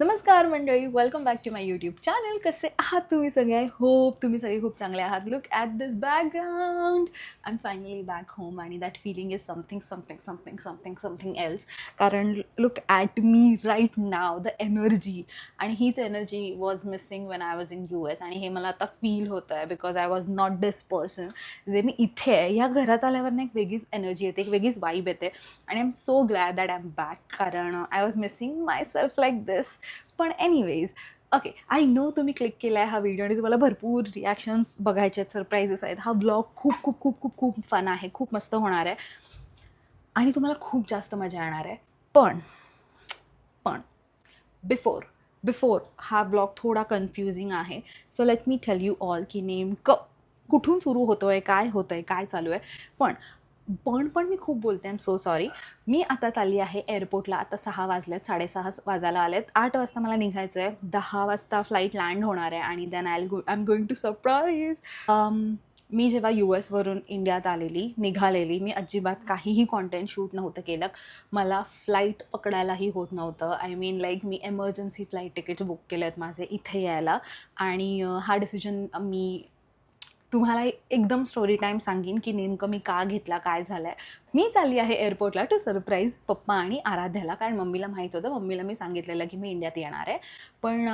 नमस्कार मंडळी, welcome back to my YouTube channel. कसे आहात तुम्ही सगळे? आय होप तुम्ही सगळे खूप चांगले आहात. Look at this background. I am finally back home आणि that feeling is something else. कारण look at me right now, the energy. आणि हीच energy was missing when I was in US. आणि हे मला आता फील होतं आहे because I was not this person. जे मी इथे आहे, ह्या घरात आल्यावर ना एक वेगळीच एनर्जी येते, एक वेगळीच वाईब येते. आणि I am so glad that I am back, कारण I was missing myself like this. पण एनिवेज, ओके, आय नो तुम्ही क्लिक केला आहे हा व्हिडिओ आणि तुम्हाला भरपूर रिॲक्शन्स बघायचे आहेत, सरप्राईजेस आहेत. हा ब्लॉग खूप खूप खूप खूप खूप फन आहे, खूप मस्त होणार आहे आणि तुम्हाला खूप जास्त मजा येणार आहे. पण पण बिफोर हा ब्लॉग थोडा कन्फ्युजिंग आहे. So let me tell you all की नेमकं कुठून सुरू होतो आहे, काय होतं आहे, काय चालू आहे. पण मी खूप बोलते, आय एम सो सॉरी. मी आता चालली आहे एअरपोर्टला. आता 6 वाजलेत, 6:30 वाजायला आलेत. 8 वाजता मला निघायचं आहे. 10 वाजता फ्लाईट लँड होणार आहे आणि then I am going to surprise. मी जेव्हा US वरून इंडियात निघालेली, मी अजिबात काहीही कॉन्टेंट शूट नव्हतं केलं. मला फ्लाईट पकडायलाही होत नव्हतं. I mean like me emergency flight tickets book केले आहेत माझे इथे यायला. आणि हा डिसिजन मी तुम्हाला एकदम स्टोरी टाईम सांगेन की नेमकं मी का घेतला, काय झालं आहे. मी चालली आहे एअरपोर्टला टू सरप्राईज पप्पा आणि आराध्याला. कारण मम्मीला माहीत होतं, मम्मीला मी सांगितलेलं की मी इंडियात येणार आहे. पण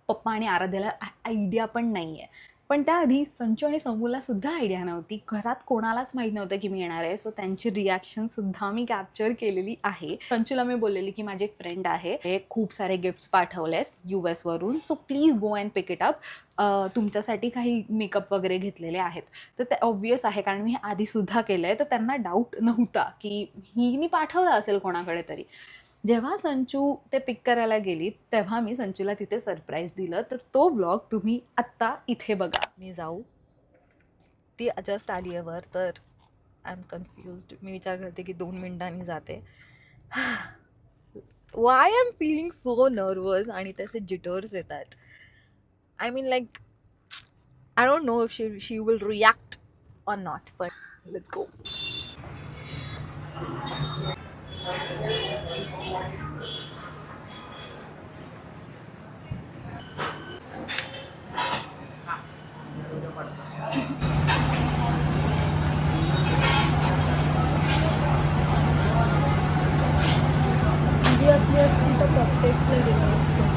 पप्पा आणि आराध्याला आयडिया पण नाही आहे. पण त्याआधी संचू आणि समूला सुद्धा आयडिया नव्हती. घरात कोणालाच माहीत नव्हतं की मी येणार आहे. सो त्यांची रिॲक्शनसुद्धा मी कॅप्चर केलेली आहे. संचूला मी बोललेली की माझी एक फ्रेंड आहे, हे खूप सारे गिफ्ट्स पाठवलेत US वरून, so please go and pick it up. तुमच्यासाठी काही मेकअप वगैरे घेतलेले आहेत. तर ते ऑब्वियस आहे, कारण मी हे आधीसुद्धा केलं आहे. तर त्यांना डाऊट नव्हता की हिने पाठवलं असेल कोणाकडे तरी. जेव्हा संचू ते पिक करायला गेली तेव्हा मी संचूला तिथे सरप्राईज दिलं. तर तो ब्लॉग तुम्ही आत्ता इथे बघा. मी जाऊ, ती जस्ट आली आहे वर, तर आय एम कन्फ्युज्ड. मी विचार करते की 2 मिनिटांनी जाते. Y I am feeling so nervous आणि त्याचे जिटर्स येतात. I mean like I don't know if she will react or not, but let's go. असली तर कपकेक्सला गेलं असतं.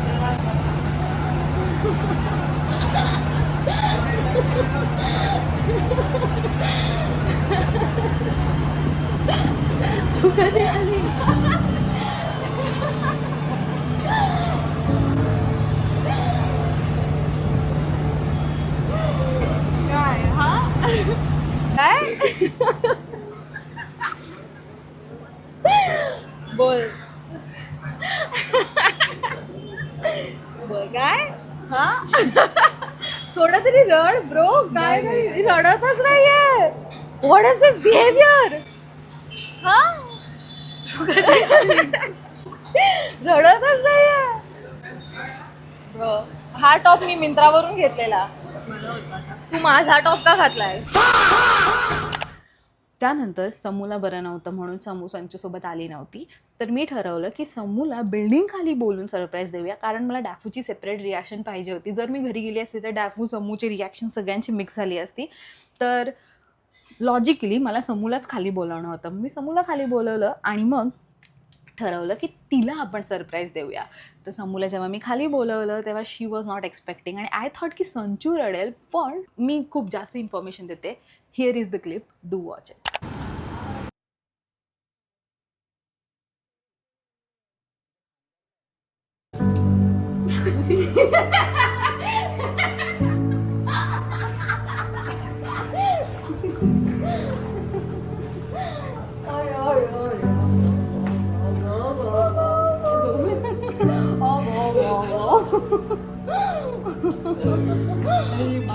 तू कधी आली? काय हा काय बोल बोल काय हा थोडं तरी रड ब्रो. काय रडतच नाहीये. What is this behaviour? हा रडतच नाहीये ब्रो. हा टॉप मी मिंत्रावरून घेतलेला. तू माझा टॉप का घातलाय? त्यानंतर समूला बरं नव्हतं म्हणून समू संचूसोबत आली नव्हती. तर मी ठरवलं की समूला बिल्डिंग खाली बोलून सरप्राईज देऊया, कारण मला डॅफूची सेपरेट रिॲक्शन पाहिजे होती. जर मी घरी गेली असती तर डॅफू समूची रिॲक्शन सगळ्यांची मिक्स झाली असती. तर लॉजिकली मला समूलाच खाली बोलावणं होतं. मी समूला खाली बोलवलं आणि मग ठरवलं की तिला आपण सरप्राईज देऊया. तर समूला जेव्हा मी खाली बोलवलं तेव्हा शी वॉज नॉट एक्सपेक्टिंग आणि आय थॉट की संचू रडेल. पण मी खूप जास्त इन्फॉर्मेशन देते. Here is the clip, do watch it.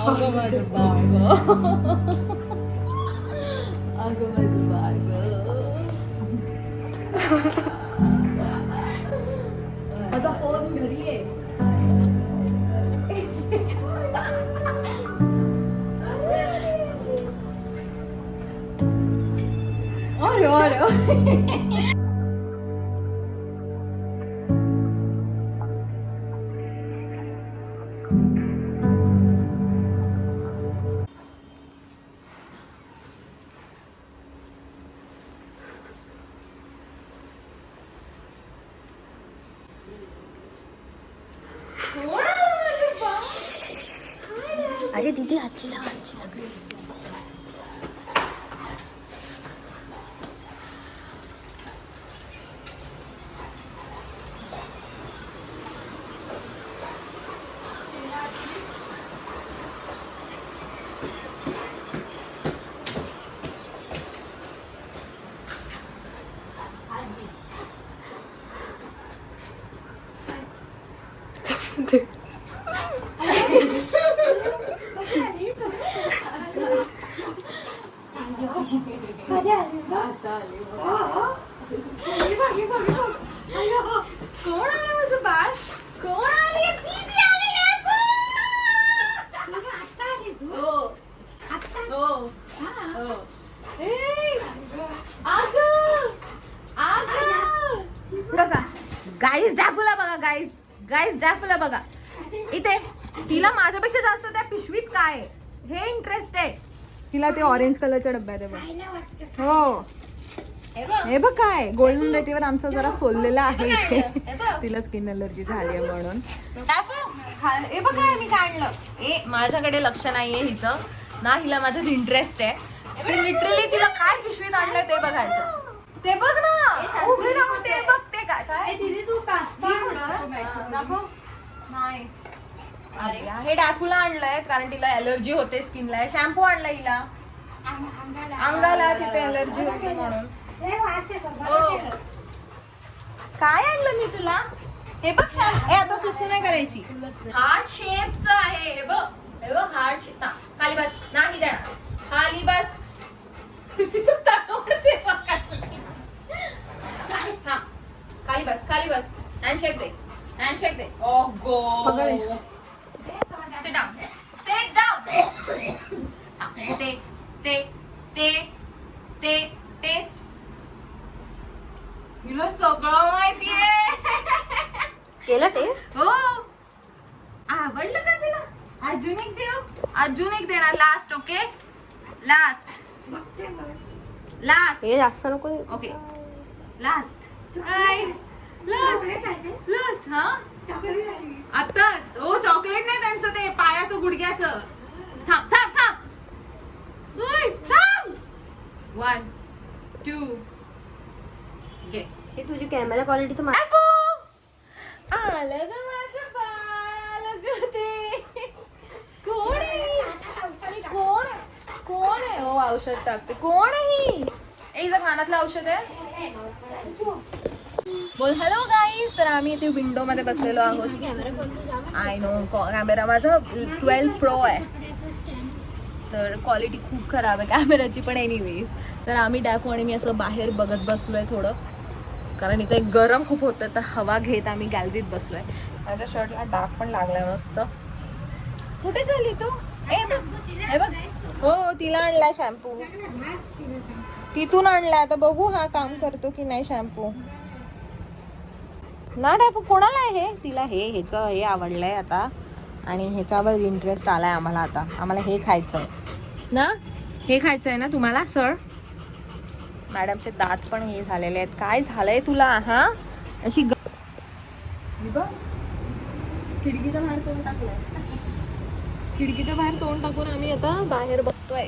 अगं माझं बाळ अगं माझं बाळ माझा फोन घरी आहे. अरे अरे दीदी आजी लाव, आजी लाव. कोण आलं माझं बाळ? कोण आली? दीदी आली ना. हो. हो. हो. ए, अगं. अगं. बघा गाईस डॅफूला बघा, गाईस डॅफूला बघा. इथे तिला माझ्यापेक्षा जास्त त्या पिशवीत काय आहे हे इंटरेस्ट आहे. तिला ते ऑरेंज कलरच्या डब्यात आहे बघ. हो हे बघ काय गोल्डन रेटिव्हर आमचा जरा सोललेला आहे इथे. तिला स्किन अलर्जी झाली आहे म्हणून. हे बघ काय मी काढलं. ए माझ्याकडे लक्ष नाहीये हिचं ना, हिला माझ्यात इंटरेस्ट आहे. लिटरली तिला काय पिशवीत आणलं ते बघायचं. ते बघ ना उभे राहून ते बघ ते काय काय दीदी तू दाखव. नाही अरे यार, हे डॅफूला आणलंय कारण तिला अलर्जी होते स्किनला. शॅम्पू आणलाय हिला अंगाला, तिथे अलर्जी होते म्हणून. हो. काय आणलं मी तुला? हे बघ शॅम्पू. आता सुसू नाही करायची. हार्ट शेपचं आहे हे बघ. हे बघ हार्ट शेप. खाली बस. नाही देणार. खाली बस. हा खाली बस, खाली बस. हँडशेक दे, हँडशेक दे. ओ गो. Sit down. Sit down. Stay, stay, stay, stay. Taste. हिला सगळं माहितीये. केलं टेस्ट? हो. आवडलं का तिला? अजून एक देऊ. अजून एक देणार. लास्ट. Okay last. लास्ट. हे जास्त नको. Okay last. लास्ट. लास्ट. हा आताच. ओ चॉकलेट नाही त्यांचं, ते पायाचं गुडघ्याचं. थांब थांब थांब. थांब. 1 2 घे. हे तुझी कॅमेरा क्वालिटी तर आलं ग माझं बाळ. आलं ग ते. कोण आहे? आणि कोण आहे? हो औषध टाकते. कोण आहे ही? हिचं कानातलं औषध आहे. बोल हॅलो गाईज. तर आम्ही इथे विंडो मध्ये बसलेलो आहोत. आय नो कॅमेरा माझा 12 Pro आहे तर क्वालिटी खूप खराब आहे कॅमेराची. पण एनिवेज तर आम्ही डॅफो आणि मी असं बाहेर बघत बसलोय थोडं, कारण इथे गरम खूप होतं तर हवा घेत आम्ही गॅलरीत बसलोय. माझ्या शर्टला डाग पण लागलाय मस्त. कुठे झाली तू? हे बघ. हो तिला आणलाय शॅम्पू. तिथून आणलाय. आता बघू हा काम करतो की नाही शॅम्पू. ना डॅफू कोणाला आहे हे? तिला ह्याचं हे आवडलंय आता आणि ह्याच्यावर इंटरेस्ट आलाय आम्हाला. आता आम्हाला हे खायचंय ना. हे खायचंय ना तुम्हाला सर? मॅडमचे दात पण हे झालेले आहेत. काय झालंय तुला? हा अशी खिडकीच्या बाहेर तोंड टाकलंय. खिडकीच्या बाहेर तोंड टाकून आम्ही आता बाहेर बघतोय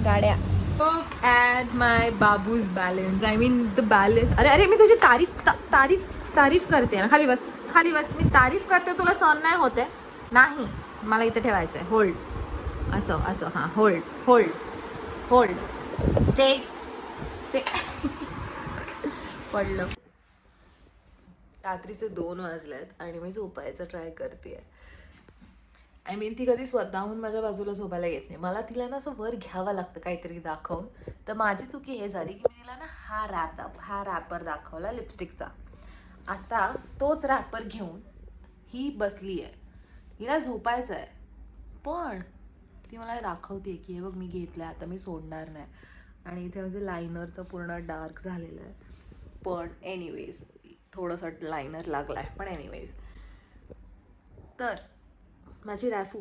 गाड्या. Look at my babus balance. I mean the balance. अरे मी तुझी तारीफ करते ना. खाली बस, खाली बस. मी तारीफ करते, तुला सहन नाही होते. नाही मला इथे ठेवायचंय. होल्ड. असं असं. हां hold hold hold. Stay stay. पडलं. रात्रीचे 2 वाजलेत आणि मी झोपायचं ट्राय करते. आय मीन ती कधी स्वतःहून माझ्या बाजूला झोपायला येत नाही. मला तिला ना असं वर घ्यावं लागतं काहीतरी दाखवून. तर माझी चुकी हे झाली की मी तिला ना हा रॅपर दाखवला लिपस्टिकचा. आता तोच रॅपर घेऊन ही बसली आहे. हिला झोपायचं आहे पण ती मला दाखवते की हे बघ मी घेतलं आहे, आता मी सोडणार नाही. आणि इथे म्हणजे लायनरचं पूर्ण डार्क झालेलं आहे. पण एनिवेज थोडंसं लायनर लागला आहे पण एनिवेज. तर माझी रॅफू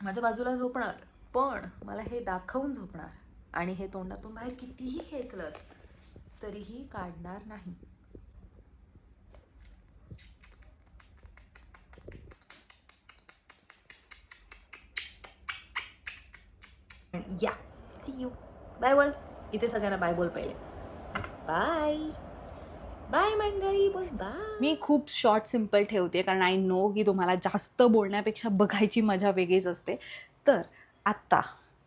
माझ्या बाजूला झोपणार पण मला हे दाखवून झोपणार. आणि हे तोंडातून बाहेर कितीही खेचलं तरीही काढणार नाही. या सी यू. बाय बोल इथे सगळ्यांना बाय बोल पहिले. बाय बाय मंडळी बोल बाय. मी खूप शॉर्ट सिम्पल ठेवते कारण आय नो की तुम्हाला जास्त बोलण्यापेक्षा बघायची मजा वेगळीच असते. तर आत्ता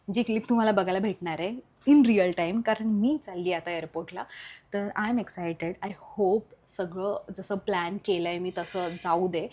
जी क्लिप तुम्हाला बघायला भेटणार आहे इन रिअल टाईम, कारण मी चालली आता एअरपोर्टला. तर I am excited. I hope सगळं जसं प्लॅन केलं आहे मी तसं जाऊ दे.